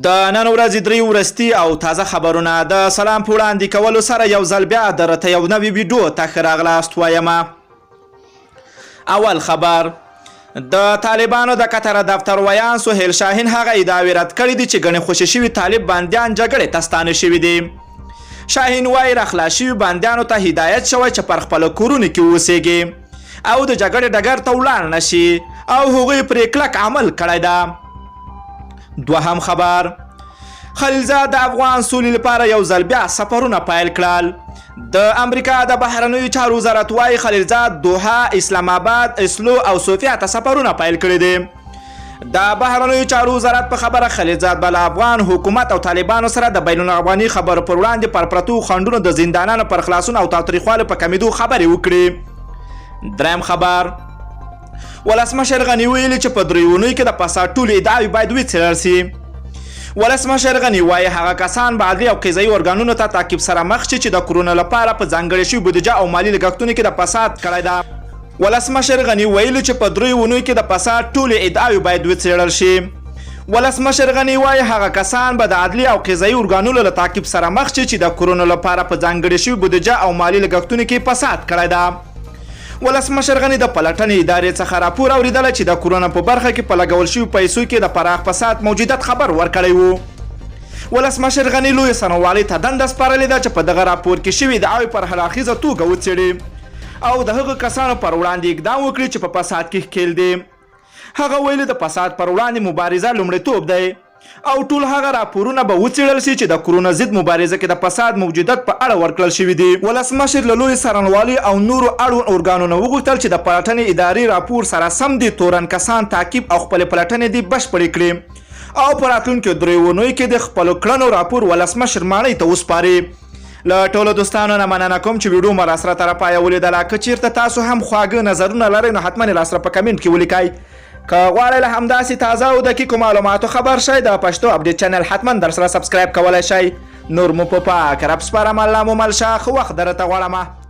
د نن ورځې درې ورستی او تازه خبرونه د سلام په وړاندې کولو سره یو ځل بیا درته یو نوی ویډیو ته ښه راغلاست وایم. اول خبر د طالبانو د قطر دفتر ویان سهیل شاهین هغه ادعاوې رد کړي دي چې ګڼې خوشې شوي طالب بندیان جګړې ته ستانه شوي دي. شاهین وایي راخلاص شوي بندیانو ته هدایت شوی چې پر خپلو کورونو کې اوسیږي او د جګړې ډګر ته ولاړ نه شي او هغوی پرې کلک عمل کړی ده. دوهم خبر خلیلزاد د افغان سولې لپاره یو ځل بیا سفرونه پیل کړل. د امریکا د بهرنیو چارو وزارت وایي خلیلزاد دوحه، اسلام آباد، اسلو او صوفیا ته سفرونه پیل کړي دي. د بهرنیو چارو وزارت په خبره خلیلزاد به له افغان حکومت او طالبانو سره د بین الافغاني خبرو پر وړاندې پر پرتو خنډونو د زندانانو پر خلاصون او تاوتریخوالي په کمیدو خبرې وکړي. دریم خبر ولسمشر غني ویلي چې په درې اونیو کې د فساد ټولې ادعاوې باید وڅېړل سي. ولسمشر غني وایي هغه کسان به عدلي او قضایي ارګانونو ته تعقیب سره مخ شي چې د کرونا لپاره په ځانګړې شوې بودیجه او مالي لګښتونو کې د فساد کړی ده. ولسمشر غني ویلي چې په درې اونیو کې د فساد ټولې ادعاوې باید وڅېړل شي. ولسمشر غني وایي هغه کسان به د عدلي او قضایي ارګانونو له تعقیب سره مخ شي چې د کرونا لپاره په ځانګړې شوې بودیجه او مالي لګښتونو کې فساد کړی ده. ولسمشر غني د پلټنې ادارې څخه راپور اورېدلی چې د کرونا په برخه کې په لګول شویو پیسو کې د پراخ فساد موجودیت خبر ورکړی و. ولسمشر غني لوی سنوالۍ ته دنده سپارلې ده چې په دغه راپور کې شوي ادعاوې پر هراخیزه توګه وڅېړي او د هغو کسانو پر وړاندې اقدام وکړي چې په فساد کې ښکېل دي. هغه ویلي د فساد پر وړاندې مبارزه لومړیتوب دی او ټول هغه راپورونه به وڅېړل شي چې د کرونا ضد مبارزه کې د فساد موجودیت په اړه ورکړل شوي دي. ولسمشر له لوی څارنوالۍ او نورو اړوند ارګانونو وغوښتل چې د پلټنې ادارې راپور سره سم دي تورن کسان تعقیب او خپلې پلټنې دي بشپړې کړي او په راتلونکو درې اونیو کې د خپلو کړنو راپور ولسمشر ماڼۍ ته وسپاري. له ټولو دوستانو نه مننه کوم چې ویډیو مو راسره تر پایه ولیدله. که چیرته تاسو هم خواږه نظرونه لرئ نو حتما یې راسره په کمنټ کې ولیکئ. که غواړئ له همداسې تازه او دقیقو معلوماتو خبر شئ د پښتو اپډیټ چینل حتما در سره سبسکرایب کولی شئ. نور مو په پاک رب سپارم. الله مو مل شه. ښه وخت درته غواړم.